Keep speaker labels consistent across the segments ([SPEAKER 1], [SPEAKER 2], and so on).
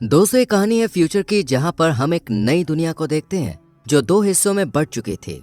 [SPEAKER 1] दोस्तों, एक कहानी है फ्यूचर की जहां पर हम एक नई दुनिया को देखते हैं जो दो हिस्सों में बंट चुकी थी।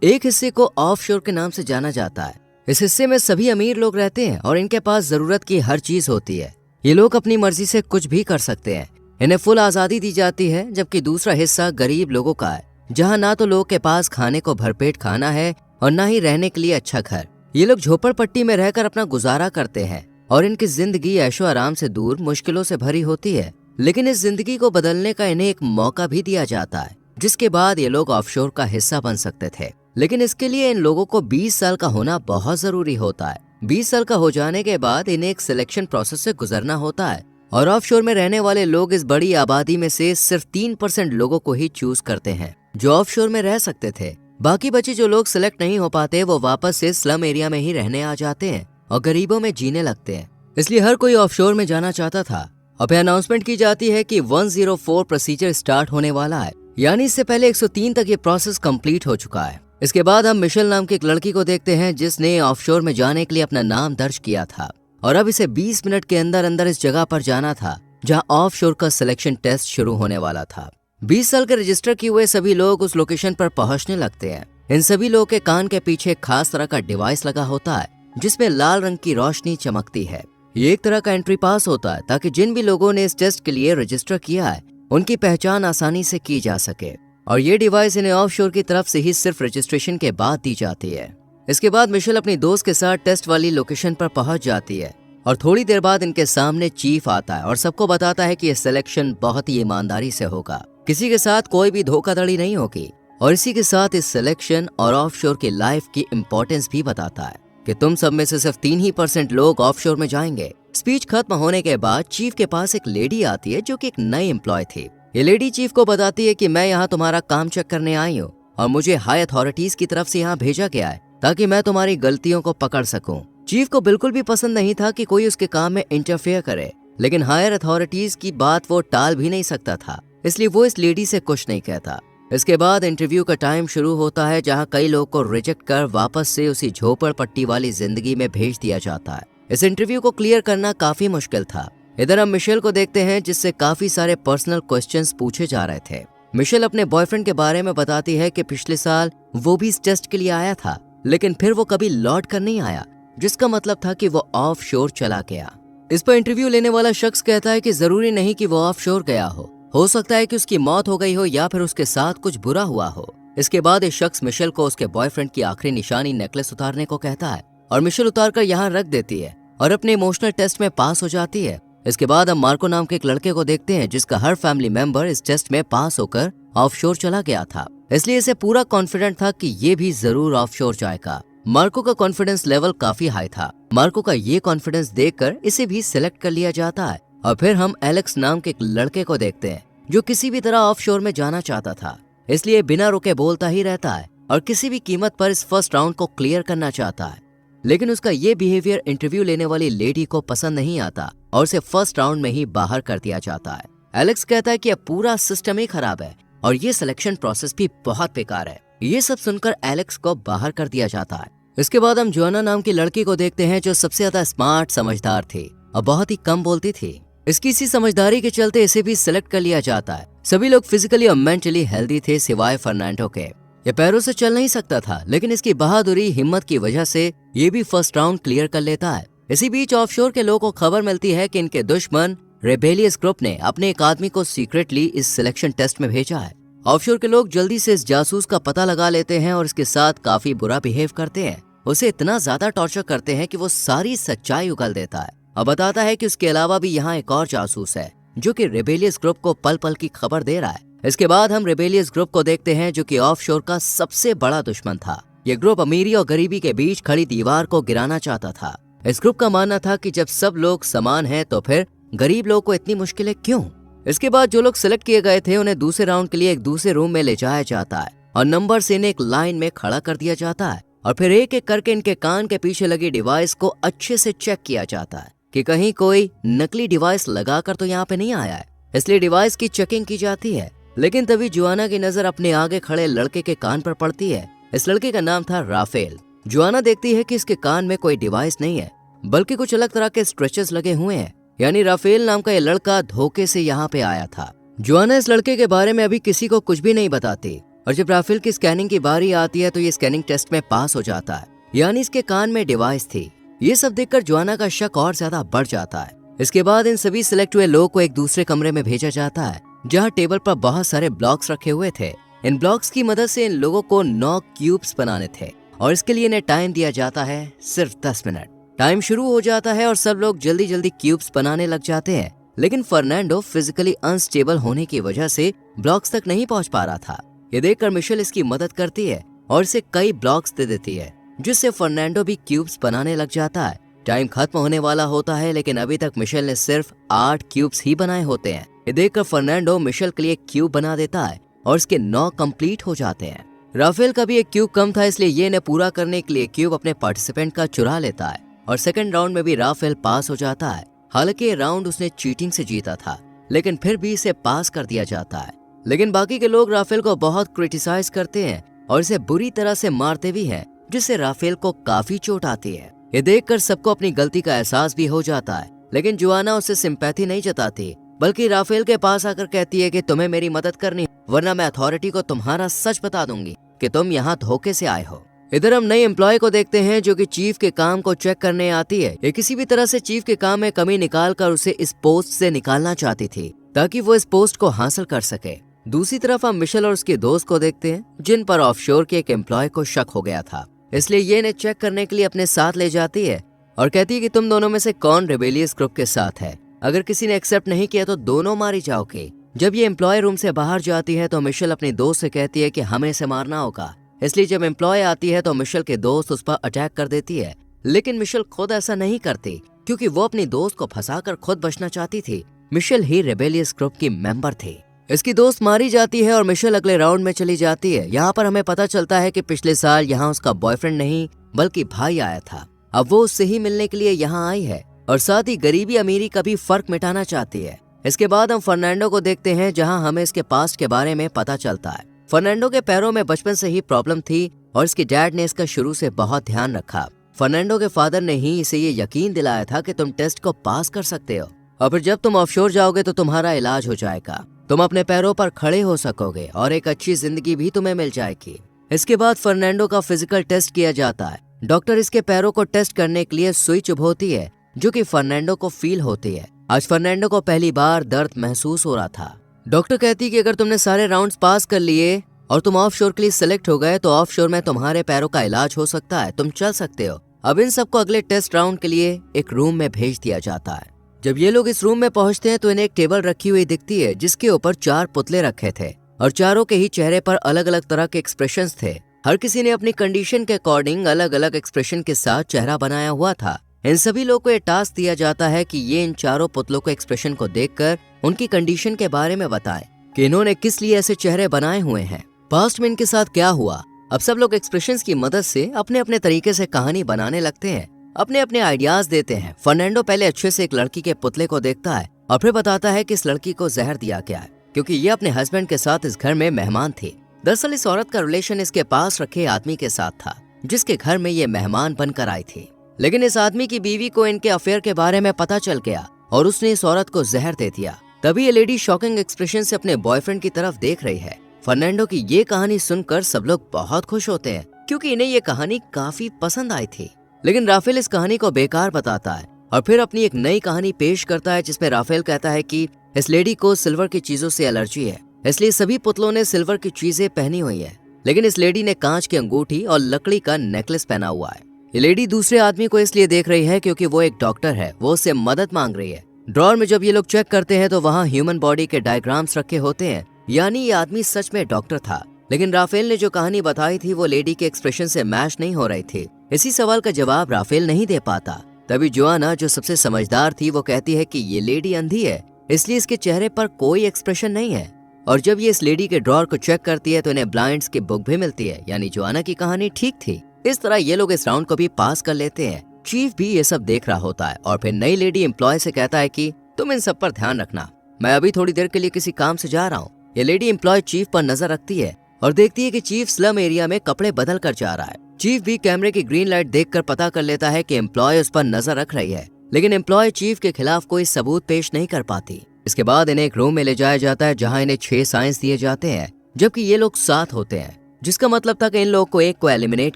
[SPEAKER 1] एक हिस्से को ऑफशोर के नाम से जाना जाता है। इस हिस्से में सभी अमीर लोग रहते हैं और इनके पास जरूरत की हर चीज होती है। ये लोग अपनी मर्जी से कुछ भी कर सकते हैं, इन्हें फुल आजादी दी जाती है। जबकि दूसरा हिस्सा गरीब लोगों का है, जहाँ ना तो लोग के पास खाने को भरपेट खाना है और ना ही रहने के लिए अच्छा घर। ये लोग झोपड़पट्टी में रहकर अपना गुजारा करते हैं और इनकी जिंदगी ऐशो आराम से दूर मुश्किलों से भरी होती है। लेकिन इस जिंदगी को बदलने का इन्हें एक मौका भी दिया जाता है, जिसके बाद ये लोग ऑफशोर का हिस्सा बन सकते थे। लेकिन इसके लिए इन लोगों को 20 साल का होना बहुत जरूरी होता है। 20 साल का हो जाने के बाद इन्हें एक सिलेक्शन प्रोसेस से गुजरना होता है और ऑफशोर में रहने वाले लोग इस बड़ी आबादी में से सिर्फ 3% लोगों को ही चूज करते हैं जो ऑफशोर में रह सकते थे। बाकी बचे जो लोग सिलेक्ट नहीं हो पाते वो वापस से स्लम एरिया में ही रहने आ जाते हैं और गरीबों में जीने लगते हैं। इसलिए हर कोई ऑफशोर में जाना चाहता था। अब अनाउंसमेंट की जाती है कि 104 प्रोसीजर स्टार्ट होने वाला है, यानी इससे पहले 103 तक ये प्रोसेस कंप्लीट हो चुका है। इसके बाद हम मिशेल नाम की एक लड़की को देखते हैं जिसने ऑफशोर में जाने के लिए अपना नाम दर्ज किया था और अब इसे 20 मिनट के अंदर अंदर इस जगह पर जाना था जहां ऑफशोर का सिलेक्शन टेस्ट शुरू होने वाला था। 20 साल के रजिस्टर किए हुए सभी लोग उस लोकेशन पर पहुंचने लगते हैं। इन सभी लोगों के कान के पीछे एक खास तरह का डिवाइस लगा होता है जिसमें लाल रंग की रोशनी चमकती है। ये एक तरह का एंट्री पास होता है ताकि जिन भी लोगों ने इस टेस्ट के लिए रजिस्टर किया है उनकी पहचान आसानी से की जा सके। और ये डिवाइस इन्हें ऑफशोर की तरफ से ही सिर्फ रजिस्ट्रेशन के बाद दी जाती है। इसके बाद मिशेल अपनी दोस्त के साथ टेस्ट वाली लोकेशन पर पहुंच जाती है और थोड़ी देर बाद इनके सामने चीफ आता है और सबको बताता है कि यह सिलेक्शन बहुत ही ईमानदारी से होगा, किसी के साथ कोई भी धोखाधड़ी नहीं होगी। और इसी के साथ इस सिलेक्शन और ऑफशोर की लाइफ की इम्पोर्टेंस भी बताता है कि तुम सब में से सिर्फ 3% लोग ऑफशोर में जाएंगे। स्पीच खत्म होने के बाद चीफ के पास एक लेडी आती है जो कि एक नई एम्प्लॉय थी। ये लेडी चीफ को बताती है कि मैं यहाँ तुम्हारा काम चेक करने आई हूँ और मुझे हाई अथॉरिटीज की तरफ से यहाँ भेजा गया है ताकि मैं तुम्हारी गलतियों को पकड़ सकूं। चीफ को बिल्कुल भी पसंद नहीं था कि कोई उसके काम में इंटरफेयर करे, लेकिन हायर अथॉरिटीज की बात वो टाल भी नहीं सकता था, इसलिए वो इस लेडी से कुछ नहीं कहता। इसके बाद इंटरव्यू का टाइम शुरू होता है जहाँ कई लोगों को रिजेक्ट कर वापस से उसी झोपड़पट्टी वाली जिंदगी में भेज दिया जाता है। इस इंटरव्यू को क्लियर करना काफी मुश्किल था। इधर हम मिशेल को देखते हैं जिससे काफी सारे पर्सनल क्वेश्चंस पूछे जा रहे थे। मिशेल अपने बॉयफ्रेंड के बारे में बताती है कि पिछले साल वो भी इस टेस्ट के लिए आया था, लेकिन फिर वो कभी लौट कर नहीं आया, जिसका मतलब था कि वो ऑफ शोर चला गया। इस पर इंटरव्यू लेने वाला शख्स कहता है कि जरूरी नहीं कि वो ऑफ शोर गया हो सकता है कि उसकी मौत हो गई हो या फिर उसके साथ कुछ बुरा हुआ हो। इसके बाद एक शख्स मिशेल को उसके बॉयफ्रेंड की आखिरी निशानी नेकलेस उतारने को कहता है और मिशेल उतार कर यहाँ रख देती है और अपने इमोशनल टेस्ट में पास हो जाती है। इसके बाद हम मार्को नाम के एक लड़के को देखते हैं जिसका हर फैमिली मेंबर इस टेस्ट में पास होकर ऑफशोर चला गया था, इसलिए इसे पूरा कॉन्फिडेंट था कि ये भी जरूर ऑफशोर जाएगा। मार्को का कॉन्फिडेंस लेवल काफी हाई था। मार्को का ये कॉन्फिडेंस देखकर इसे भी सिलेक्ट कर लिया जाता है। और फिर हम एलेक्स नाम के एक लड़के को देखते हैं जो किसी भी तरह ऑफशोर में जाना चाहता था, इसलिए बिना रुके बोलता ही रहता है और किसी भी कीमत पर इस फर्स्ट राउंड को क्लियर करना चाहता है। लेकिन उसका ये बिहेवियर इंटरव्यू लेने वाली लेडी को पसंद नहीं आता और उसे फर्स्ट राउंड में ही बाहर कर दिया जाता है। एलेक्स कहता है कि अब पूरा सिस्टम ही खराब है और ये सिलेक्शन प्रोसेस भी बहुत बेकार है। ये सब सुनकर एलेक्स को बाहर कर दिया जाता है। इसके बाद हम जोआना नाम की लड़की को देखते हैं जो सबसे ज्यादा स्मार्ट समझदार थी और बहुत ही कम बोलती थी। इसकी इसी समझदारी के चलते इसे भी सिलेक्ट कर लिया जाता है। सभी लोग फिजिकली और मेंटली हेल्दी थे सिवाय फर्नांडो के। ये पैरों से चल नहीं सकता था, लेकिन इसकी बहादुरी हिम्मत की वजह से ये भी फर्स्ट राउंड क्लियर कर लेता है। इसी बीच ऑफशोर के लोगों को खबर मिलती है कि इनके दुश्मन रेबेलियस ग्रुप ने अपने एक आदमी को सीक्रेटली इस सिलेक्शन टेस्ट में भेजा है। ऑफशोर के लोग जल्दी से इस जासूस का पता लगा लेते हैं और इसके साथ काफी बुरा बिहेव करते हैं। उसे इतना ज्यादा टॉर्चर करते हैं कि वो सारी सच्चाई उगल देता है और बताता है कि उसके अलावा भी यहाँ एक और जासूस है जो कि रेबेलियस ग्रुप को पल पल की खबर दे रहा है। इसके बाद हम रेबेलियस ग्रुप को देखते हैं जो कि ऑफशोर का सबसे बड़ा दुश्मन था। ये ग्रुप अमीरी और गरीबी के बीच खड़ी दीवार को गिराना चाहता था। इस ग्रुप का मानना था कि जब सब लोग समान हैं तो फिर गरीब लोगों को इतनी मुश्किलें क्यों। इसके बाद जो लोग सिलेक्ट किए गए थे उन्हें दूसरे राउंड के लिए एक दूसरे रूम में ले जाया जाता है और नंबर से इन्हें एक लाइन में खड़ा कर दिया जाता है और फिर एक एक करके इनके कान के पीछे लगी डिवाइस को अच्छे से चेक किया जाता है कि कहीं कोई नकली डिवाइस लगाकर तो यहाँ पे नहीं आया है, इसलिए डिवाइस की चेकिंग की जाती है। लेकिन तभी जोआना की नजर अपने आगे खड़े लड़के के कान पर पड़ती है। इस लड़के का नाम था राफेल। जोआना देखती है कि इसके कान में कोई डिवाइस नहीं है बल्कि कुछ अलग तरह के स्ट्रेचेस लगे हुए हैं यानी राफेल नाम का ये लड़का धोखे से यहाँ पे आया था। जोआना इस लड़के के बारे में अभी किसी को कुछ भी नहीं बताती और जब राफेल की स्कैनिंग की बारी आती है तो ये स्कैनिंग टेस्ट में पास हो जाता है, यानी इसके कान में डिवाइस थी। ये सब देखकर जोआना का शक और ज्यादा बढ़ जाता है। इसके बाद इन सभी सिलेक्ट हुए लोगों को एक दूसरे कमरे में भेजा जाता है जहाँ टेबल पर बहुत सारे ब्लॉक्स रखे हुए थे। इन ब्लॉक्स की मदद से इन लोगों को 9 क्यूब्स बनाने थे और इसके लिए इन्हें टाइम दिया जाता है सिर्फ 10 मिनट। टाइम शुरू हो जाता है और सब लोग जल्दी जल्दी क्यूब्स बनाने लग जाते हैं, लेकिन फर्नांडो फिजिकली अनस्टेबल होने की वजह से ब्लॉक्स तक नहीं पहुंच पा रहा था। ये देखकर मिशेल इसकी मदद करती है और इसे कई ब्लॉक्स दे देती है, जिससे फर्नांडो भी क्यूब्स बनाने लग जाता है। टाइम खत्म होने वाला होता है, लेकिन अभी तक मिशेल ने सिर्फ 8 क्यूब्स ही बनाए होते हैं। ये देखकर फर्नांडो मिशेल के लिए क्यूब बना देता है और इसके 9 कंप्लीट हो जाते हैं। राफेल का भी एक क्यूब कम था, इसलिए ये इन्हें पूरा करने के लिए क्यूब अपने पार्टिसिपेंट का चुरा लेता है और सेकंड राउंड में भी राफेल पास हो जाता है। हालांकि ये राउंड उसने चीटिंग से जीता था, लेकिन फिर भी इसे पास कर दिया जाता है। लेकिन बाकी के लोग राफेल को बहुत क्रिटिसाइज करते हैं और इसे बुरी तरह से मारते भी हैं, जिससे राफेल को काफी चोट आती है। ये देखकर सबको अपनी गलती का एहसास भी हो जाता है, लेकिन जोआना उससे सिंपैथी नहीं जताती, बल्कि राफेल के पास आकर कहती है कि तुम्हें मेरी मदद करनी, वरना मैं अथॉरिटी को तुम्हारा सच बता दूंगी कि तुम यहाँ धोखे से आए हो। इधर हम नई एम्प्लॉय को देखते हैं जो कि चीफ के काम को चेक करने आती है। ये किसी भी तरह से चीफ के काम में कमी निकाल कर उसे इस पोस्ट से निकालना चाहती थी ताकि वो इस पोस्ट को हासिल कर सके। दूसरी तरफ हम मिशेल और उसके दोस्त को देखते हैं जिन पर ऑफशोर के एक एम्प्लॉय को शक हो गया था, इसलिए ये इन्हें चेक करने के लिए अपने साथ ले जाती है और कहती है कि तुम दोनों में से कौन रेबेलियस ग्रुप के साथ है। अगर किसी ने एक्सेप्ट नहीं किया तो दोनों मारी जाओगे। जब ये एम्प्लॉय रूम से बाहर जाती है तो मिशेल अपने दोस्त से कहती है कि हमें इसे मारना होगा, इसलिए जब एम्प्लॉय आती है तो मिशेल के दोस्त उस पर अटैक कर देती है। लेकिन मिशेल खुद ऐसा नहीं करती क्योंकि वो अपनी दोस्त को फंसाकर खुद बचना चाहती थी। मिशेल ही रेबेलियस ग्रुप की मेंबर थी। इसकी दोस्त मारी जाती है और मिशेल अगले राउंड में चली जाती है। यहाँ पर हमें पता चलता है कि पिछले साल यहाँ उसका बॉयफ्रेंड नहीं बल्कि भाई आया था। अब वो उससे ही मिलने के लिए यहाँ आई है और साथ ही गरीबी अमीरी का भी फर्क मिटाना चाहती है। इसके बाद हम फर्नांडो को देखते हैं जहाँ हमें इसके पास्ट के बारे में पता चलता है। फर्नांडो के पैरों में बचपन से ही प्रॉब्लम थी और इसके डैड ने इसका शुरू से बहुत ध्यान रखा। फर्नांडो के फादर ने ही इसे ये यकीन दिलाया था कि तुम टेस्ट को पास कर सकते हो और फिर जब तुम ऑफशोर जाओगे तो तुम्हारा इलाज हो जाएगा, तुम अपने पैरों पर खड़े हो सकोगे और एक अच्छी जिंदगी भी तुम्हें मिल जाएगी। इसके बाद फर्नांडो का फिजिकल टेस्ट किया जाता है। डॉक्टर इसके पैरों को टेस्ट करने के लिए सुई चुभोती है जो कि फर्नांडो को फील होती है। आज फर्नांडो को पहली बार दर्द महसूस हो रहा था। डॉक्टर कहती है कि अगर तुमने सारे राउंड्स पास कर लिए और तुम ऑफशोर के लिए सिलेक्ट हो गए तो ऑफशोर में तुम्हारे पैरों का इलाज हो सकता है, तुम चल सकते हो। अब इन सबको अगले टेस्ट राउंड के लिए एक रूम में भेज दिया जाता है। जब ये लोग इस रूम में पहुंचते हैं तो इन्हें एक टेबल रखी हुई दिखती है जिसके ऊपर 4 पुतले रखे थे और चारों के ही चेहरे पर अलग अलग तरह के एक्सप्रेशंस थे। हर किसी ने अपनी कंडीशन के अकॉर्डिंग अलग अलग एक्सप्रेशन के साथ चेहरा बनाया हुआ था। इन सभी लोगों को ये टास्क दिया जाता है कि ये इन चारों पुतलों के एक्सप्रेशन को देखकर उनकी कंडीशन के बारे में बताएं कि इन्होंने किस लिए ऐसे चेहरे बनाए हुए हैं, पास्ट में इनके साथ क्या हुआ। अब सब लोग एक्सप्रेशंस की मदद से अपने अपने तरीके से कहानी बनाने लगते हैं, अपने अपने आइडियाज देते हैं। फर्नांडो पहले अच्छे से एक लड़की के पुतले को देखता है और फिर बताता है कि इस लड़की को जहर दिया गया है क्योंकि ये अपने हस्बैंड के साथ इस घर में मेहमान थी। दरअसल इस औरत का रिलेशन इसके पास रखे आदमी के साथ था जिसके घर में ये मेहमान बनकर आई थी। लेकिन इस आदमी की बीवी को इनके अफेयर के बारे में पता चल गया और उसने इस औरत को जहर दे दिया। तभी ये लेडी शॉकिंग एक्सप्रेशन से अपने बॉयफ्रेंड की तरफ देख रही है। फर्नांडो की ये कहानी सुनकर सब लोग बहुत खुश होते हैं क्योंकि इन्हें ये कहानी काफी पसंद आई थी। लेकिन राफेल इस कहानी को बेकार बताता है और फिर अपनी एक नई कहानी पेश करता है जिसमें राफेल कहता है कि इस लेडी को सिल्वर की चीजों से एलर्जी है, इसलिए सभी पुतलों ने सिल्वर की चीजें पहनी हुई है, लेकिन इस लेडी ने कांच की अंगूठी और लकड़ी का नेकलेस पहना हुआ है। ये लेडी दूसरे आदमी को इसलिए देख रही है क्योंकि वो एक डॉक्टर है, वो उससे मदद मांग रही है। ड्रॉर में जब ये लोग चेक करते हैं तो वहाँ ह्यूमन बॉडी के डायग्राम्स रखे होते हैं, यानी ये आदमी सच में डॉक्टर था। लेकिन राफेल ने जो कहानी बताई थी वो लेडी के एक्सप्रेशन से मैच नहीं हो रही थी। इसी सवाल का जवाब राफेल नहीं दे पाता। तभी जोआना जो सबसे समझदार थी वो कहती है कि ये लेडी अंधी है, इसलिए इसके चेहरे पर कोई एक्सप्रेशन नहीं है। और जब ये इस लेडी के ड्रॉर को चेक करती है तो इन्हें ब्लाइंड्स की बुक भी मिलती है, यानी जोआना की कहानी ठीक थी। इस तरह ये लोग इस राउंड को भी पास कर लेते हैं। चीफ भी ये सब देख रहा होता है और फिर नई लेडी एम्प्लॉय से कहता है कि तुम इन सब पर ध्यान रखना, मैं अभी थोड़ी देर के लिए किसी काम से जा रहा हूँ। ये लेडी एम्प्लॉय चीफ पर नजर रखती है और देखती है कि चीफ स्लम एरिया में कपड़े बदल कर जा रहा है। चीफ भी कैमरे की ग्रीन लाइट देखकर पता कर लेता है कि एम्प्लॉय उस पर नजर रख रही है, लेकिन एम्प्लॉय चीफ के खिलाफ कोई सबूत पेश नहीं कर पाती। इसके बाद इन्हें एक रूम में ले जाया जाता है जहां इन्हें 6 साइंस दिए जाते हैं, जबकि ये लोग 7 होते हैं, जिसका मतलब था कि इन लोगों को एक को एलिमिनेट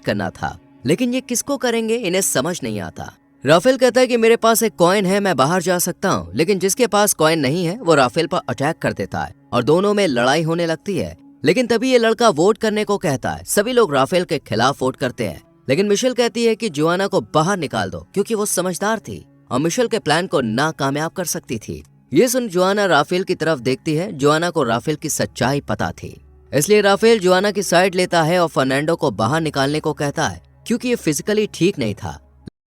[SPEAKER 1] करना था। लेकिन ये किसको करेंगे इन्हें समझ नहीं आता। राफेल कहता है कि मेरे पास एक कॉइन है, मैं बाहर जा सकता हूँ, लेकिन जिसके पास कॉइन नहीं है वो राफेल पर अटैक कर देता है और दोनों में लड़ाई होने लगती है। लेकिन तभी ये लड़का वोट करने को कहता है। सभी लोग राफेल के खिलाफ वोट करते हैं, लेकिन मिशेल कहती है कि जोआना को बाहर निकाल दो क्योंकि वो समझदार थी और मिशेल के प्लान को नाकामयाब कर सकती थी। ये सुन जोआना राफेल की तरफ देखती है। जोआना को राफेल की सच्चाई पता थी, इसलिए राफेल जोआना की साइड लेता है और फर्नांडो को बाहर निकालने को कहता है क्योंकि ये फिजिकली ठीक नहीं था